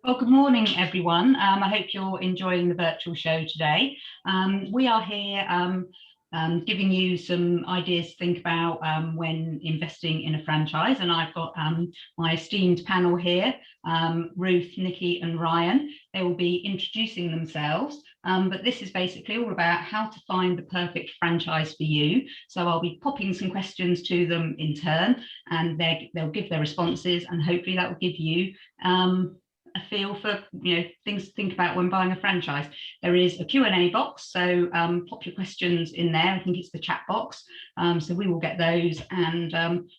Well, good morning, everyone. I hope you're enjoying the virtual show today. We are here giving you some ideas to think about when investing in a franchise. And I've got my esteemed panel here, Ruth, Nikki and Ryan. They will be introducing themselves, but this is basically all about how to find the perfect franchise for you. So I'll be popping some questions to them in turn, and they'll give their responses, and hopefully that will give you a feel for things to think about when buying a franchise. There is a Q&A box, so pop your questions in there. I think it's the chat box, so we will get those, and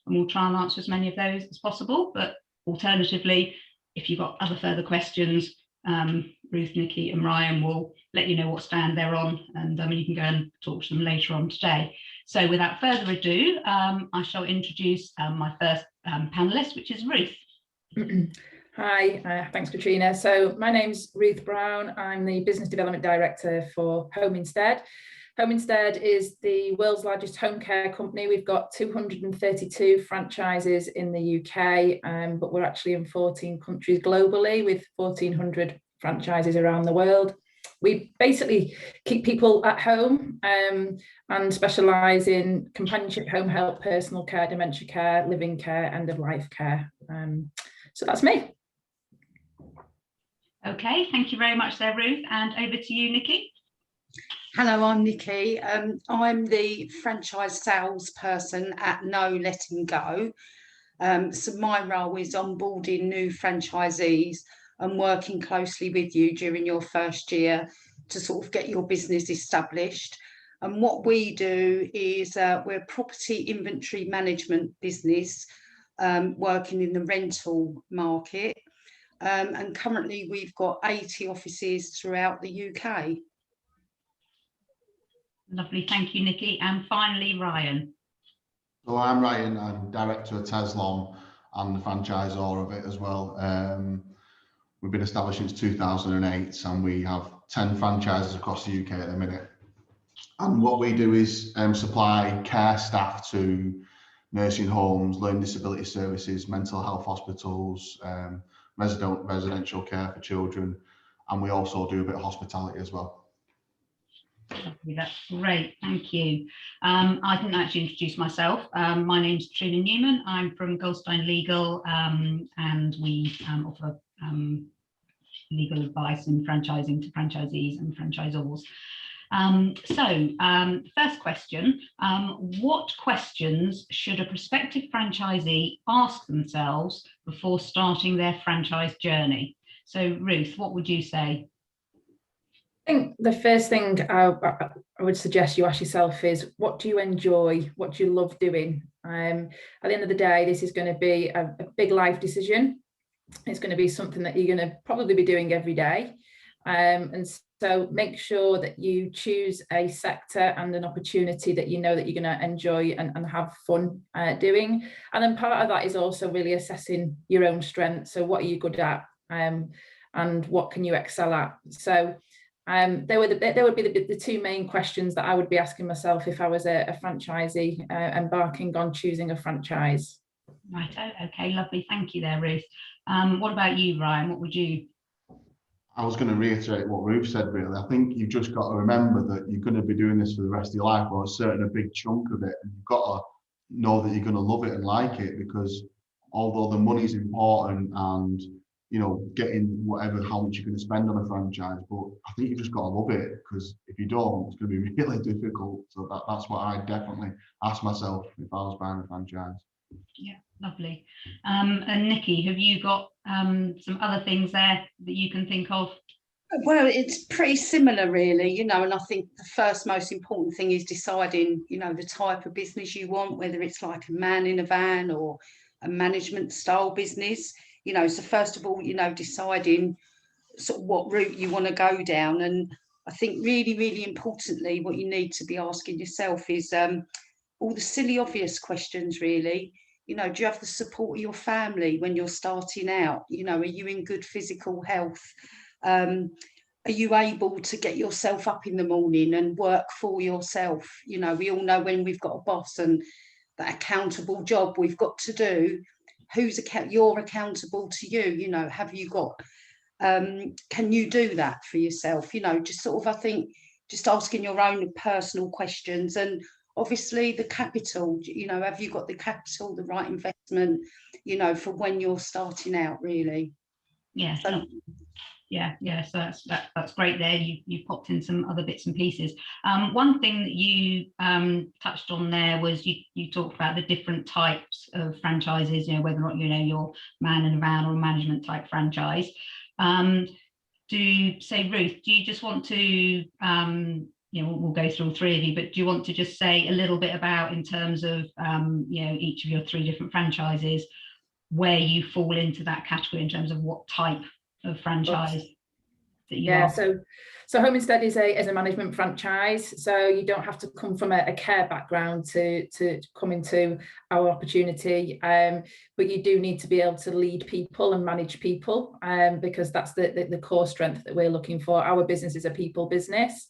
we'll try and answer as many of those as possible. But alternatively, if you've got other further questions, Ruth, Nikki and Ryan will let you know what stand they're on, and you can go and talk to them later on today. So without further ado, I shall introduce my first panelist, which is Ruth. Hi, thanks Katrina. So my name's Ruth Brown. I'm the Business Development Director for Home Instead. Home Instead is the world's largest home care company. We've got 232 franchises in the UK, but we're actually in 14 countries globally with 1,400 franchises around the world. We basically keep people at home and specialise in companionship, home help, personal care, dementia care, living care, end of life care. So that's me. Okay, thank you very much there, Ruth. And over to you, Nikki. Hello, I'm Nikki. I'm the franchise salesperson at Letting Go. So my role is onboarding new franchisees and working closely with you during your first year to sort of get your business established. And what we do is we're a property inventory management business working in the rental market. And currently we've got 80 offices throughout the UK. Lovely, thank you, Nikki. And finally, Ryan. So I'm Ryan, I'm director of Tezlom and the franchisor of it as well. We've been established since 2008 and we have 10 franchises across the UK at the minute. And what we do is supply care staff to nursing homes, learning disability services, mental health hospitals, residential care for children, and we also do a bit of hospitality as well. That's great, thank you. I didn't actually introduce myself. My name's Carina Newman. I'm from Goldstein Legal, and we offer legal advice in franchising to franchisees and franchisors. First question, what questions should a prospective franchisee ask themselves before starting their franchise journey? So Ruth, what would you say? I think the first thing I would suggest you ask yourself is, what do you enjoy? What do you love doing? At the end of the day, this is going to be a big life decision. It's going to be something that you're going to probably be doing every day. And so make sure that you choose a sector and an opportunity that you know that you're going to enjoy and have fun doing. And then part of that is also really assessing your own strengths. So what are you good at and what can you excel at? So there would be the two main questions that I would be asking myself if I was a franchisee embarking on choosing a franchise. Right, okay, lovely. Thank you there, Ruth. What about you, Ryan? What would you? I was going to reiterate what Ruth said, really. I think you've just got to remember that you're going to be doing this for the rest of your life, or a big chunk of it, and you've got to know that you're going to love it and like it, because although the money's important and getting how much you're going to spend on a franchise, but I think you've just got to love it, because if you don't, it's going to be really difficult. So that's what I definitely ask myself if I was buying a franchise. Yeah, lovely. And Nikki, have you got some other things there that you can think of? Well, it's pretty similar, really, and I think the first most important thing is deciding, the type of business you want, whether it's like a man in a van or a management style business. So first of all, deciding sort of what route you want to go down. And I think really, really importantly, what you need to be asking yourself is all the silly, obvious questions, really. Do you have the support of your family when you're starting out? Are you in good physical health? Are you able to get yourself up in the morning and work for yourself? We all know when we've got a boss and that accountable job we've got to do, you're accountable to you. Have you got Can you do that for yourself? You know, just sort of, I think, just asking your own personal questions. And obviously the capital, you know, have you got the capital, the right investment, you know, for when you're starting out, really? Yeah. So, yeah, so that's great there. You popped in some other bits and pieces. One thing that you touched on there was you talked about the different types of franchises, you know, whether or not, you know, you're man in a van or a management type franchise. Ruth, do you just want to, you know, we'll go through all three of you, but do you want to just say a little bit about, in terms of, you know, each of your three different franchises, where you fall into that category in terms of what type of franchise that you are? So Home Instead is a management franchise, so you don't have to come from a care background to come into our opportunity, but you do need to be able to lead people and manage people, because that's the core strength that we're looking for. Our business is a people business,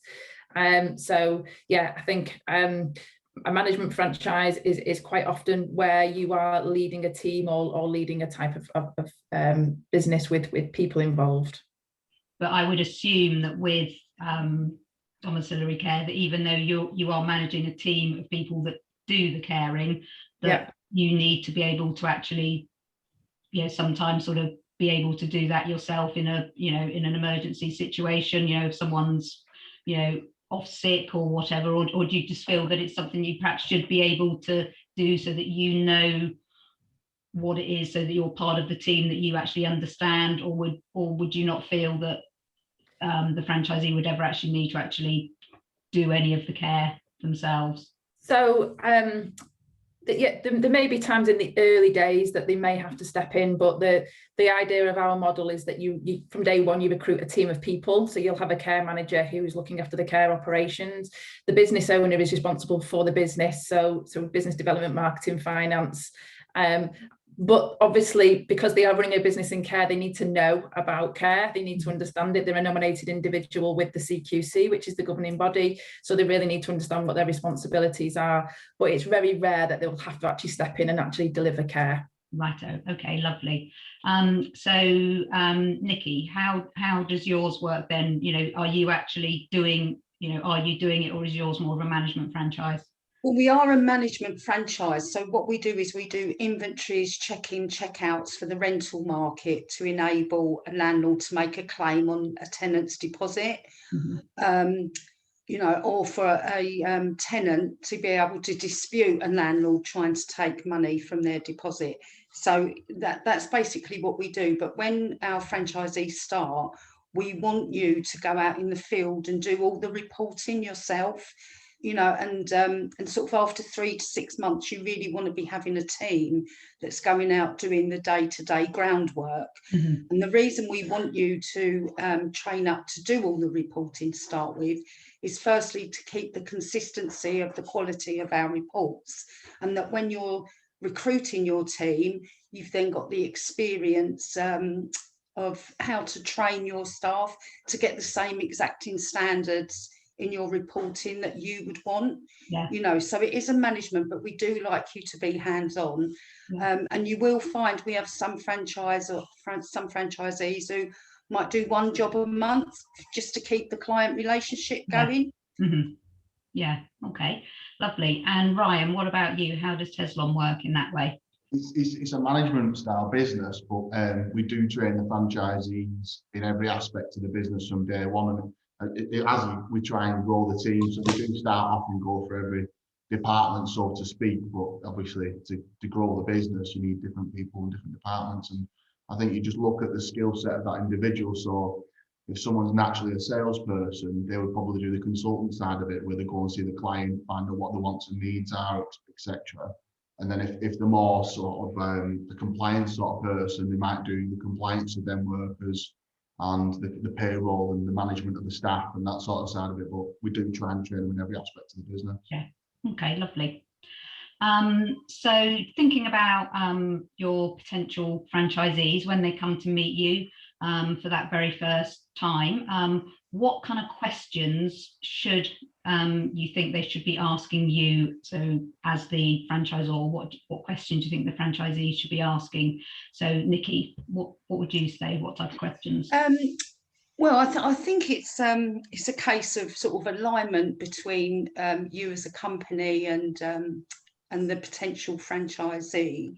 so yeah, I think a management franchise is quite often where you are leading a team or leading a type of business with people involved. But I would assume that with domiciliary care, that even though you are managing a team of people that do the caring, that you need to be able to actually, you know, sometimes sort of be able to do that yourself in a, you know, in an emergency situation, you know, if someone's, you know, off sick or whatever, or do you just feel that it's something you perhaps should be able to do so that you know what it is, so that you're part of the team, that you actually understand, or would you not feel that the franchisee would ever actually need to actually do any of the care themselves? So there may be times in the early days that they may have to step in, but the idea of our model is that you from day one you recruit a team of people. So you'll have a care manager who is looking after the care operations. The business owner is responsible for the business, so business development, marketing, finance. But obviously, because they are running a business in care, they need to know about care. They need to understand it. They're a nominated individual with the CQC, which is the governing body. So they really need to understand what their responsibilities are. But it's very rare that they'll have to actually step in and actually deliver care. Righto. Okay, lovely. Nikki, how does yours work then? You know, are you actually doing, you know, are you doing it, or is yours more of a management franchise? Well, we are a management franchise. So what we do is we do inventories, check-in, check-outs for the rental market to enable a landlord to make a claim on a tenant's deposit, you know, or for a tenant to be able to dispute a landlord trying to take money from their deposit. So that's basically what we do. But when our franchisees start, we want you to go out in the field and do all the reporting yourself. You know, and sort of after 3 to 6 months, you really want to be having a team that's going out doing the day-to-day groundwork. And the reason we want you to train up to do all the reporting to start with is firstly to keep the consistency of the quality of our reports, and that when you're recruiting your team, you've then got the experience of how to train your staff to get the same exacting standards in your reporting that you would want. You know, so it is a management, but we do like you to be hands-on. And you will find we have some franchisees who might do one job a month just to keep the client relationship going. Yeah, okay, lovely. And Ryan, what about you? How does Tezlom work in that way? It's a management style business, but we do train the franchisees in every aspect of the business from day one. And we try and grow the team, so we do start off and go for every department, so to speak. But obviously, to grow the business, you need different people in different departments. And I think you just look at the skill set of that individual. So if someone's naturally a salesperson, they would probably do the consultant side of it, where they go and see the client, find out what the wants and needs are, etc. And then if they're more sort of the compliance sort of person, they might do the compliance of them workers and the payroll and the management of the staff and that sort of side of it. But we do try and train them in every aspect of the business. Yeah. Okay, lovely. So thinking about your potential franchisees when they come to meet you, for that very first time, what kind of questions should you think they should be asking you? So as the franchisor, what questions do you think the franchisees should be asking? So Nikki, what would you say? What type of questions? Well, I think it's a case of sort of alignment between you as a company and the potential franchisee.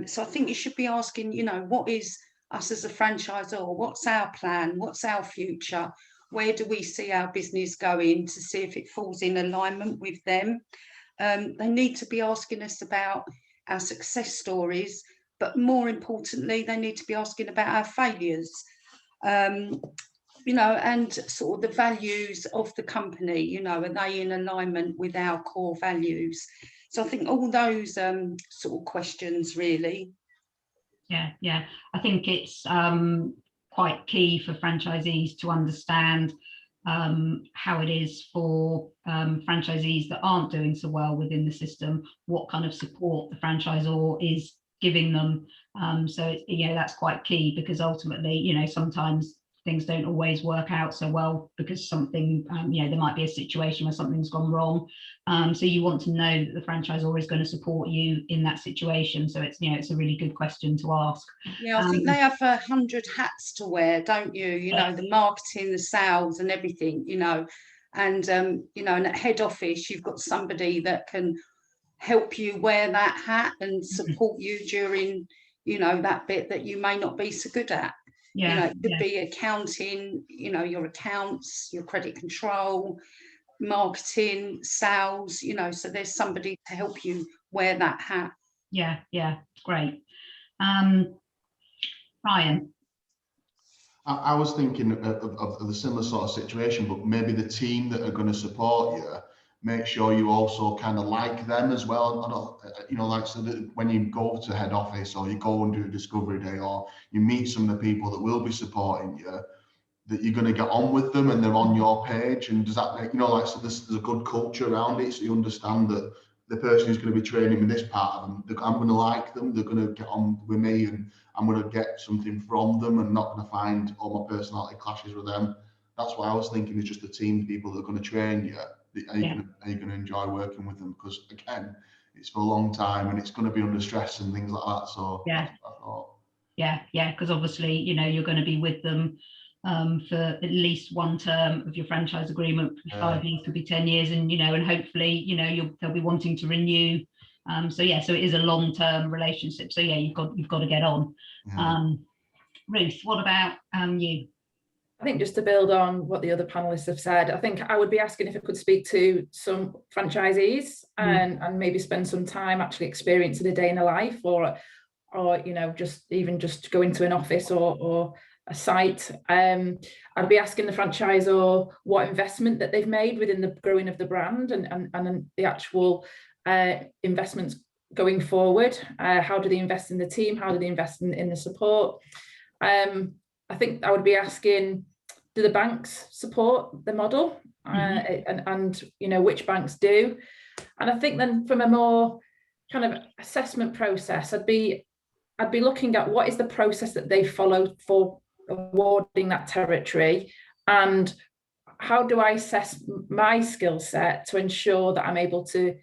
So I think you should be asking, you know, what is us as a franchisor? What's our plan? What's our future? Where do we see our business going, to see if it falls in alignment with them? They need to be asking us about our success stories, but more importantly, they need to be asking about our failures. You know, and sort of the values of the company, you know, are they in alignment with our core values? So I think all those sort of questions really. Yeah. I think it's quite key for franchisees to understand how it is for franchisees that aren't doing so well within the system, what kind of support the franchisor is giving them. So it's, you know, that's quite key, because ultimately, you know, sometimes things don't always work out so well because something, you know, there might be a situation where something's gone wrong. So you want to know that the franchisor is going to support you in that situation. So it's, you know, it's a really good question to ask. Yeah, I think they have 100 hats to wear, don't you? You know, the marketing, the sales and everything, you know, and, you know, and at head office, you've got somebody that can help you wear that hat and support you during, you know, that bit that you may not be so good at. Yeah, you know, it could be accounting, you know, your accounts, your credit control, marketing, sales, you know, so there's somebody to help you wear that hat. Yeah, great. Ryan. I was thinking of a similar sort of situation, but maybe the team that are going to support you, make sure you also kind of like them as well. You know, like, so that when you go to head office or you go and do a discovery day or you meet some of the people that will be supporting you, that you're going to get on with them and they're on your page. And does that make, you know, like, so there's a good culture around it, so you understand that the person who's going to be training in this part of them, I'm going to like them, they're going to get on with me, and I'm going to get something from them and not going to find all my personality clashes with them. That's what I was thinking, is just the team people that are going to train you. Are you going to enjoy working with them? Because again, it's for a long time and it's going to be under stress and things like that. So yeah, that's what I thought. Yeah, because obviously, you know, you're going to be with them for at least one term of your franchise agreement. 5 years, could be 10 years, and you know, and hopefully, you know, they'll be wanting to renew. So yeah, so it is a long-term relationship. So yeah, you've got to get on. Ruth, what about you? I think just to build on what the other panelists have said, I think I would be asking if I could speak to some franchisees and maybe spend some time actually experiencing a day in a life, or you know, just go into an office or a site. I'd be asking the franchisor what investment that they've made within the growing of the brand and the actual investments going forward. How do they invest in the team? How do they invest in the support? I think I would be asking, do the banks support the model? And you know, which banks do? And I think then from a more kind of assessment process, I'd be looking at what is the process that they follow for awarding that territory, and how do I assess my skill set to ensure that I'm able to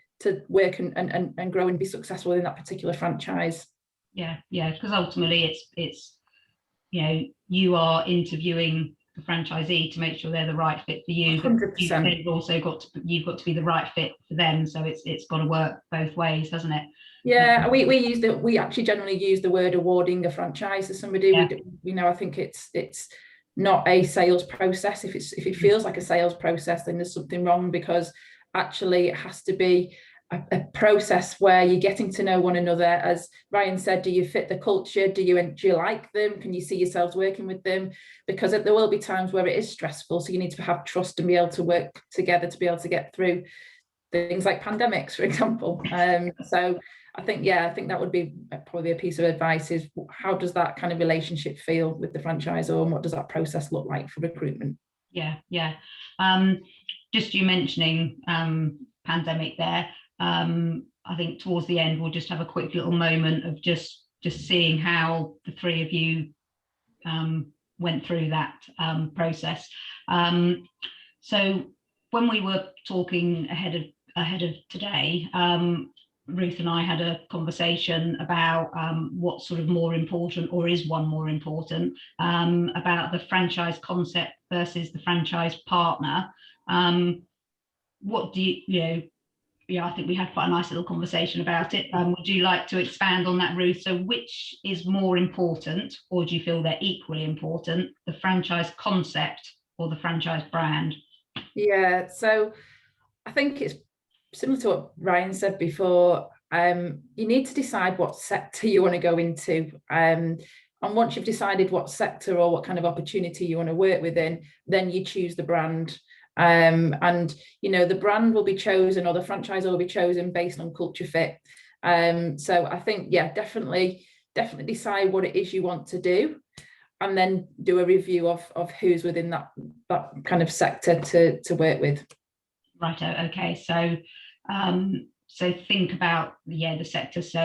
work and grow and be successful in that particular franchise. Yeah, because ultimately it's you know, you are interviewing the franchisee to make sure they're the right fit for you. 100%. You've also got to be the right fit for them. So it's got to work both ways, hasn't it? Yeah, we actually generally use the word awarding a franchise to somebody. We know, I think it's not a sales process. If it feels like a sales process, then there's something wrong, because actually it has to be a process where you're getting to know one another. As Ryan said, do you fit the culture? Do you like them? Can you see yourselves working with them? Because there will be times where it is stressful, so you need to have trust and be able to work together to be able to get through things like pandemics, for example. So I think that would be probably a piece of advice, is how does that kind of relationship feel with the franchisor, and what does that process look like for recruitment? Yeah. Just you mentioning pandemic there. I think towards the end we'll just have a quick little moment of just seeing how the three of you went through that process. So when we were talking ahead of today, Ruth and I had a conversation about what's sort of more important, or is one more important, about the franchise concept versus the franchise partner. What do you yeah, I think we had quite a nice little conversation about it. Would you like to expand on that, Ruth? So which is more important, or do you feel they're equally important, the franchise concept or the franchise brand? Yeah, so I think it's similar to what Ryan said before. You need to decide what sector you want to go into. And once you've decided what sector or what kind of opportunity you want to work within, then you choose the brand. And the brand will be chosen, or the franchisor will be chosen based on culture fit. So I think, yeah, definitely decide what it is you want to do, and then do a review of who's within that kind of sector to work with. Right. Okay. So so think about the sector. So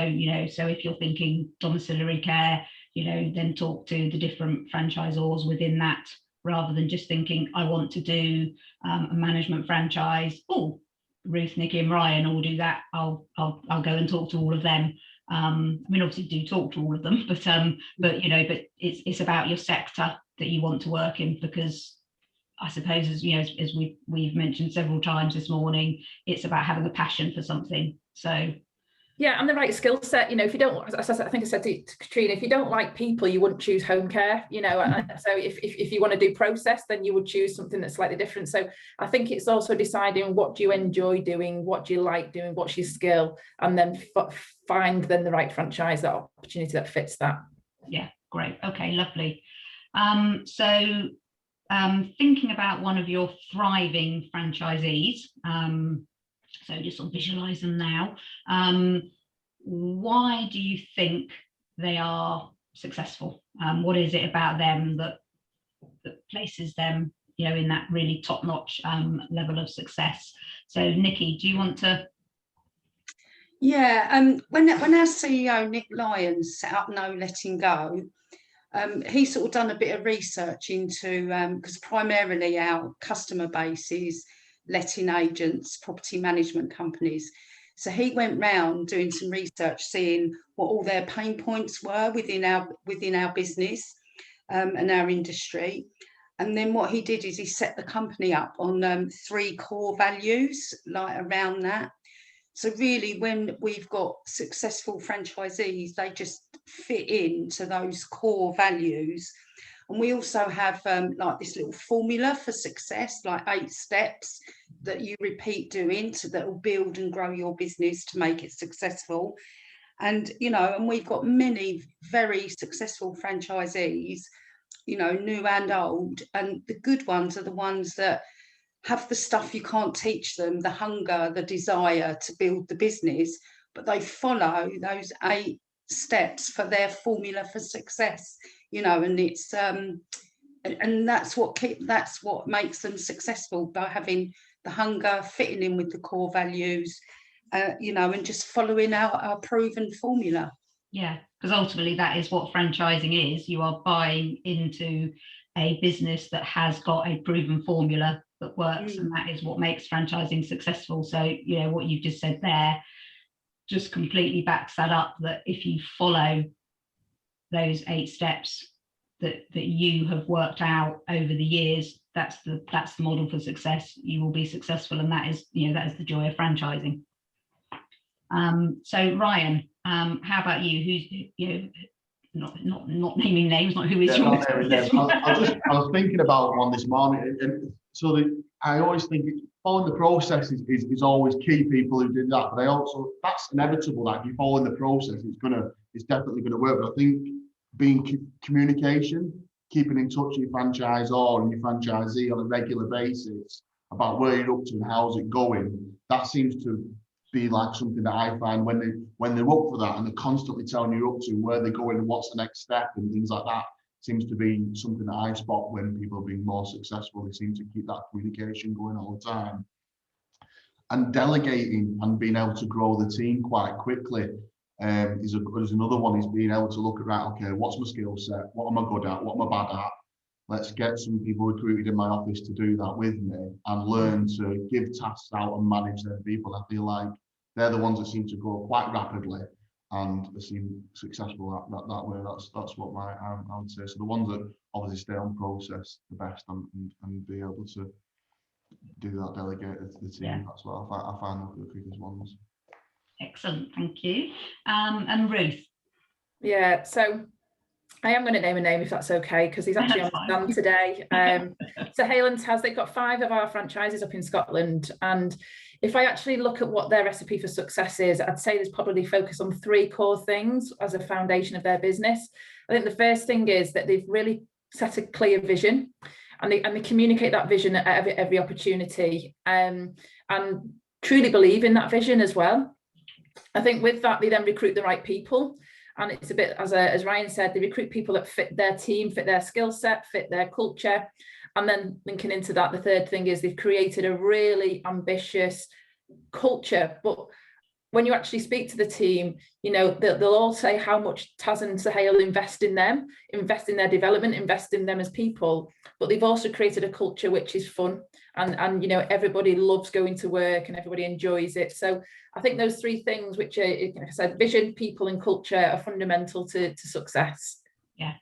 so if you're thinking domiciliary care, then talk to the different franchisors within that, rather than just thinking, I want to do a management franchise. Oh, Ruth, Nikki, and Ryan all do that. I'll go and talk to all of them. I mean, obviously do talk to all of them, but it's about your sector that you want to work in, because I suppose, as we've mentioned several times this morning, it's about having a passion for something. So. Yeah, and the right skill set. If you don't, I think I said to Katrina, if you don't like people, you wouldn't choose home care. So if you want to do process, then you would choose something that's slightly different. So I think it's also deciding what do you enjoy doing, what do you like doing, what's your skill, and then find then the right franchise, that opportunity that fits that. Yeah, great. Okay, lovely. So thinking about one of your thriving franchisees. So just sort of visualize them now. Why do you think they are successful? What is it about them that places them, in that really top-notch level of success? So Nikki, do you want to? Yeah, when our CEO Nick Lyons set up No Letting Go, he sort of done a bit of research into, because primarily our customer base is letting agents, property management companies. So he went round doing some research, seeing what all their pain points were within our business and our industry. And then what he did is he set the company up on 3 core values, like around that. So really, when we've got successful franchisees, they just fit into those core values. And we also have like this little formula for success, like 8 steps that you repeat doing, so that will build and grow your business to make it successful. And, and we've got many very successful franchisees, new and old. And the good ones are the ones that have the stuff you can't teach them, the hunger, the desire to build the business, but they follow those 8 steps for their formula for success, and it's and that's what makes them successful, by having the hunger, fitting in with the core values, and just following our proven formula. Yeah, because ultimately that is what franchising is. You are buying into a business that has got a proven formula that works, and that is what makes franchising successful. So what you've just said there just completely backs that up, that if you follow those 8 steps that you have worked out over the years, that's the model for success. You will be successful, and that is the joy of franchising. So Ryan, how about you? Who's not naming names, not who is your I was thinking about one this morning, and so I always think following the process is always key. People who did that, but that's inevitable. That if you follow the process, it's definitely gonna work. But I think being communication, keeping in touch with your franchisor and your franchisee on a regular basis about where you're up to and how's it going, that seems to be like something that I find when they're up for that and they're constantly telling you up to where they're going and what's the next step and things like that, seems to be something that I spot when people are being more successful. They seem to keep that communication going all the time. And delegating and being able to grow the team quite quickly. There's another one is being able to look at, right, okay, what's my skill set? What am I good at? What am I bad at? Let's get some people recruited in my office to do that with me and learn to give tasks out and manage their people. I feel like they're the ones that seem to grow quite rapidly and seem successful that way. That's what I would say. So the ones that obviously stay on process the best and be able to do that delegated to the team. Yeah. That's what I find the quickest ones. Excellent, thank you. And Ruth. Yeah, so I am going to name a name if that's okay, because he's actually on the stand today. So Haylands they've got 5 of our franchises up in Scotland, and if I actually look at what their recipe for success is, I'd say there's probably focus on 3 core things as a foundation of their business. I think the first thing is that they've really set a clear vision, and they communicate that vision at every opportunity, and truly believe in that vision as well. I think with that, they then recruit the right people. And it's a bit, as Ryan said, they recruit people that fit their team, fit their skill set, fit their culture. And then linking into that, the third thing is they've created a really ambitious culture. But when you actually speak to the team, you know, they'll all say how much Taz and Sahel invest in them, invest in their development, invest in them as people. But they've also created a culture which is fun. And you know, everybody loves going to work and everybody enjoys it. So I think those 3 things, which are, like I said, vision, people and culture, are fundamental to success. Yeah.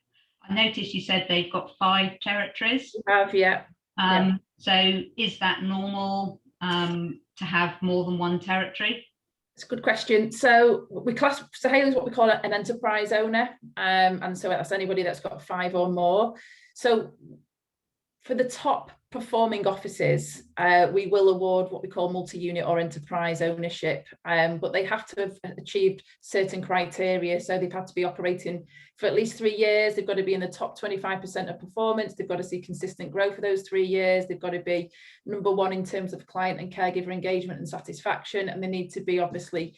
I noticed you said they've got 5 territories. We have, yeah. So is that normal to have more than 1 territory? It's a good question. So Sahel is what we call an enterprise owner. And so that's anybody that's got 5 or more. So for the top performing offices, we will award what we call multi-unit or enterprise ownership, but they have to have achieved certain criteria. So they've had to be operating for at least 3 years. They've got to be in the top 25% of performance. They've got to see consistent growth for those 3 years. They've got to be number 1 in terms of client and caregiver engagement and satisfaction. And they need to be obviously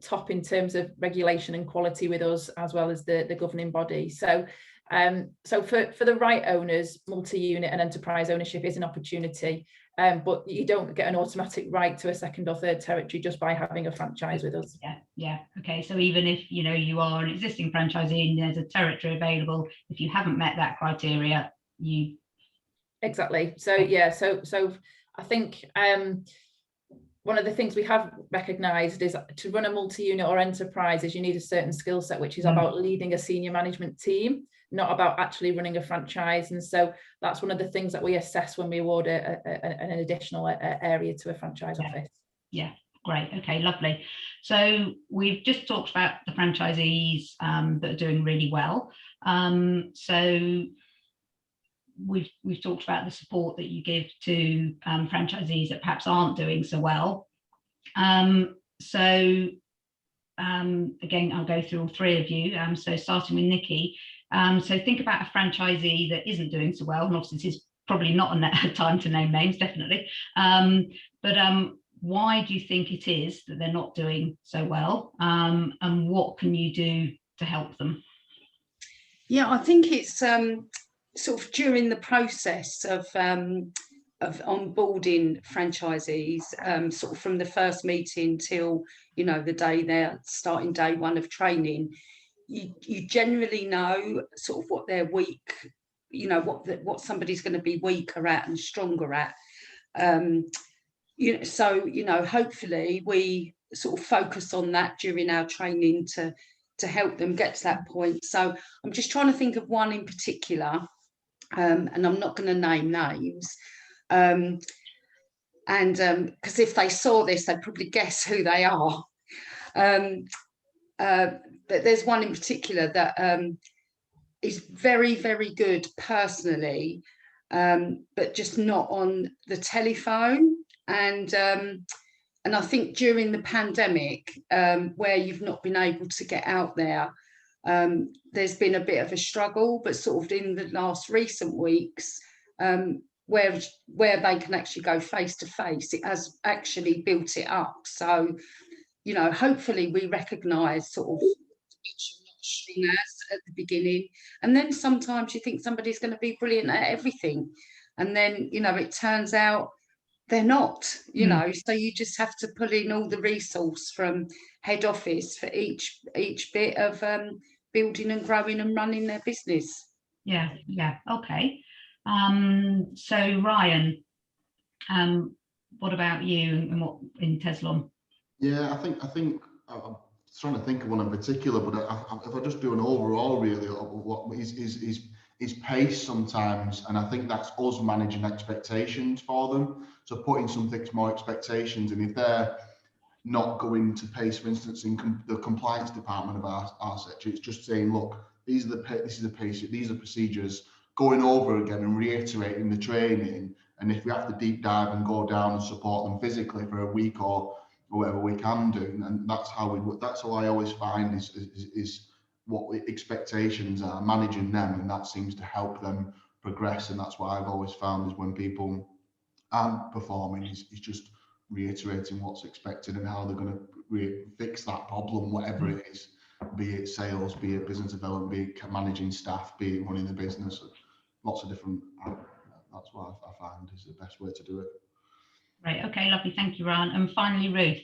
top in terms of regulation and quality with us, as well as the governing body. So for the right owners, multi-unit and enterprise ownership is an opportunity, but you don't get an automatic right to a 2nd or 3rd territory just by having a franchise with us. Yeah. Okay, so even if you are an existing franchisee and there's a territory available, if you haven't met that criteria, you exactly. So yeah, so I think one of the things we have recognised is to run a multi-unit or enterprise is you need a certain skill set, which is about leading a senior management team, not about actually running a franchise. And so that's one of the things that we assess when we award an additional area to a franchise office. Yeah, great. Okay, lovely. So we've just talked about the franchisees that are doing really well. So we've talked about the support that you give to franchisees that perhaps aren't doing so well. Again, I'll go through all 3 of you. So starting with Nikki. So think about a franchisee that isn't doing so well, and obviously this is probably not a time to name names, definitely. But why do you think it is that they're not doing so well, and what can you do to help them? Yeah, I think it's sort of during the process of onboarding franchisees, sort of from the first meeting till the day they're starting day 1 of training. You generally know sort of what they're weak, what somebody's going to be weaker at and stronger at. Hopefully we sort of focus on that during our training to help them get to that point. So I'm just trying to think of one in particular, and I'm not going to name names. Because if they saw this, they'd probably guess who they are. But there's one in particular that is very, very good personally, but just not on the telephone. And I think during the pandemic, where you've not been able to get out there, there's been a bit of a struggle, but sort of in the last recent weeks, where they can actually go face to face, it has actually built it up. So, hopefully we recognise sort of strongness at the beginning, and then sometimes you think somebody's going to be brilliant at everything, and then it turns out they're not, you Mm. know, so you just have to pull in all the resource from head office for each bit of building and growing and running their business. Yeah, okay. So Ryan, what about you and what in Tezlom? Yeah, I think I'm trying to think of one in particular, but if I just do an overall really of what is pace sometimes, and I think that's us managing expectations for them. So putting some things more expectations, and if they're not going to pace, for instance, in the compliance department of our sector, it's just saying, look, this is the pace, these are procedures, going over again and reiterating the training. And if we have to deep dive and go down and support them physically for a week or whatever we can do, and that's how I always find is what expectations are, managing them, and that seems to help them progress. And that's what I've always found is when people aren't performing, is just reiterating what's expected and how they're going to fix that problem, whatever it is, be it sales, be it business development, be it managing staff, be it running the business. Lots of different, that's what I find is the best way to do it. Right, okay, lovely, thank you, Ryan. And finally, Ruth.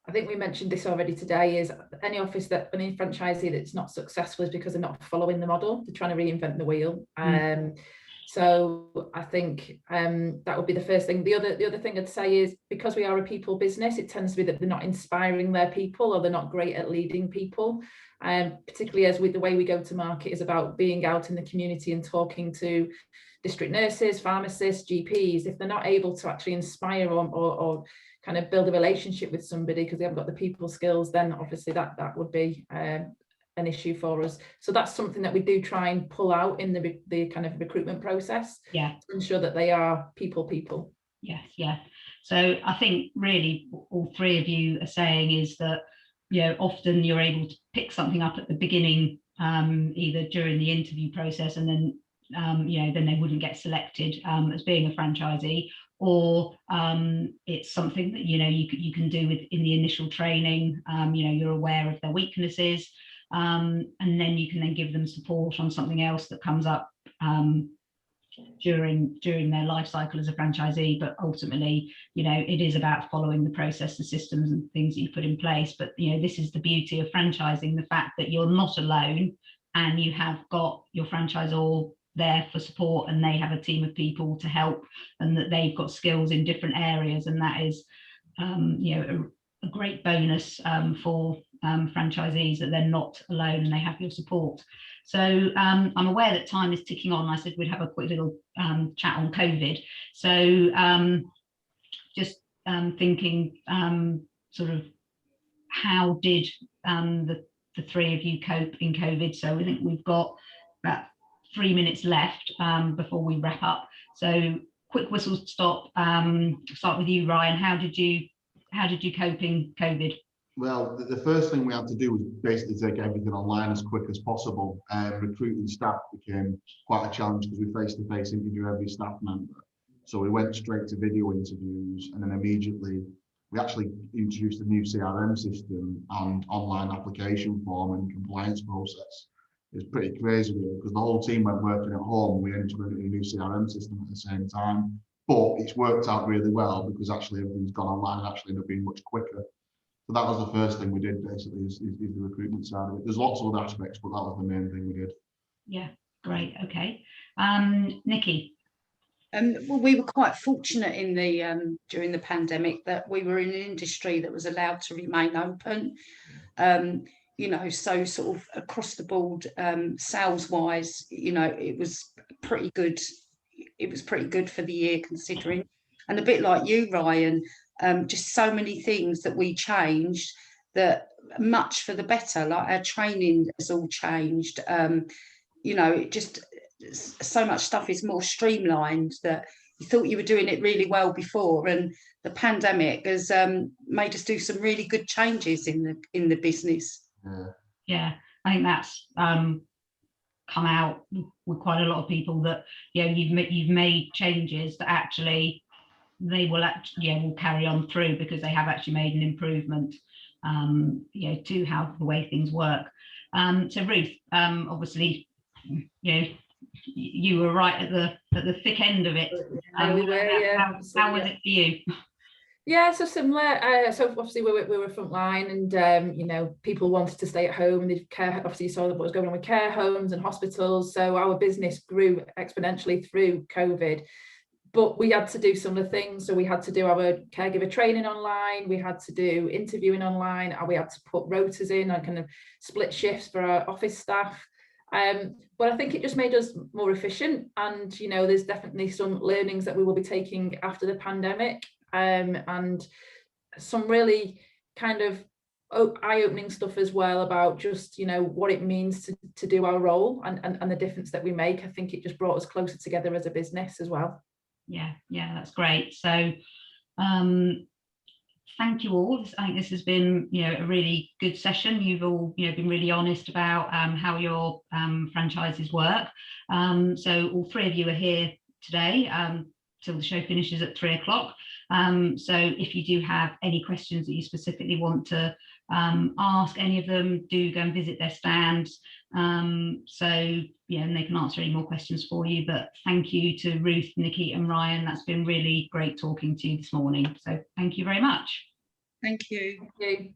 I think we mentioned this already today, is any franchisee that's not successful is because they're not following the model. They're trying to reinvent the wheel. So I think that would be the first thing. The other thing I'd say is, because we are a people business, it tends to be that they're not inspiring their people, or they're not great at leading people. Particularly as with the way we go to market is about being out in the community and talking to district nurses, pharmacists, GPs. If they're not able to actually inspire or kind of build a relationship with somebody because they haven't got the people skills, then obviously that would be an issue for us. So that's something that we do try and pull out in the kind of recruitment process, to ensure that they are people. Yes, yeah. So I think really all three of you are saying is that, you know, often you're able to pick something up at the beginning, either during the interview process, and then you know, then they wouldn't get selected as being a franchisee, or it's something that, you know, you can do in the initial training. You know, you're aware of their weaknesses, and then you can then give them support on something else that comes up during their life cycle as a franchisee. But ultimately, you know, it is about following the process, the systems and things that you put in place. But, you know, this is the beauty of franchising, the fact that you're not alone and you have got your franchisor there for support, and they have a team of people to help, and that they've got skills in different areas, and that is you know, a great bonus for franchisees, that they're not alone and they have your support. So I'm aware that time is ticking on. I said we'd have a quick little chat on COVID. So just thinking sort of how did the three of you cope in COVID? So I think we've got about 3 minutes left before we wrap up. So quick whistle stop. Start with you, Ryan. How did you cope in COVID? Well, the first thing we had to do was basically take everything online as quick as possible. Recruiting staff became quite a challenge because we face-to-face interview every staff member. So we went straight to video interviews, and then immediately we actually introduced a new CRM system and online application form and compliance process. It was pretty crazy really, because the whole team went working at home. We implemented a new CRM system at the same time, but it's worked out really well because actually everything's gone online and actually ended up being much quicker. So that was the first thing we did, basically, is the recruitment side of it. There's lots of other aspects, but that was the main thing we did. Yeah, great. Okay. Nikki. Well, we were quite fortunate in the during the pandemic that we were in an industry that was allowed to remain open. You know, so sort of across the board, sales wise, you know, it was pretty good. It was pretty good for the year considering. And a bit like you, Ryan, just so many things that we changed, that much for the better. Like our training has all changed. You know, it just, so much stuff is more streamlined, that you thought you were doing it really well before, and the pandemic has made us do some really good changes in the business. Yeah, I think that's come out with quite a lot of people, that, you know, you've made changes that actually they will will carry on through, because they have actually made an improvement, you know, to how the way things work. So Ruth, obviously, you know, you were right at the thick end of it. How was it for you? Yeah, so similar. So obviously we were frontline, and you know, people wanted to stay at home, and they'd care. Obviously, you saw what was going on with care homes and hospitals. So our business grew exponentially through COVID. But we had to do some of the things. So we had to do our caregiver training online. We had to do interviewing online, and we had to put rotas in and kind of split shifts for our office staff. But I think it just made us more efficient. And you know, there's definitely some learnings that we will be taking after the pandemic. And some really kind of eye-opening stuff as well about just, you know, what it means to do our role and the difference that we make. I think it just brought us closer together as a business as well. Yeah, that's great. So thank you all. I think this has been, you know, a really good session. You've all, you know, been really honest about how your franchises work. So all three of you are here today till the show finishes at 3 o'clock. So if you do have any questions that you specifically want to ask any of them, do go and visit their stands. So yeah, and they can answer any more questions for you. But thank you to Ruth, Nikki and Ryan. That's been really great talking to you this morning. So thank you very much. Thank you. Thank you.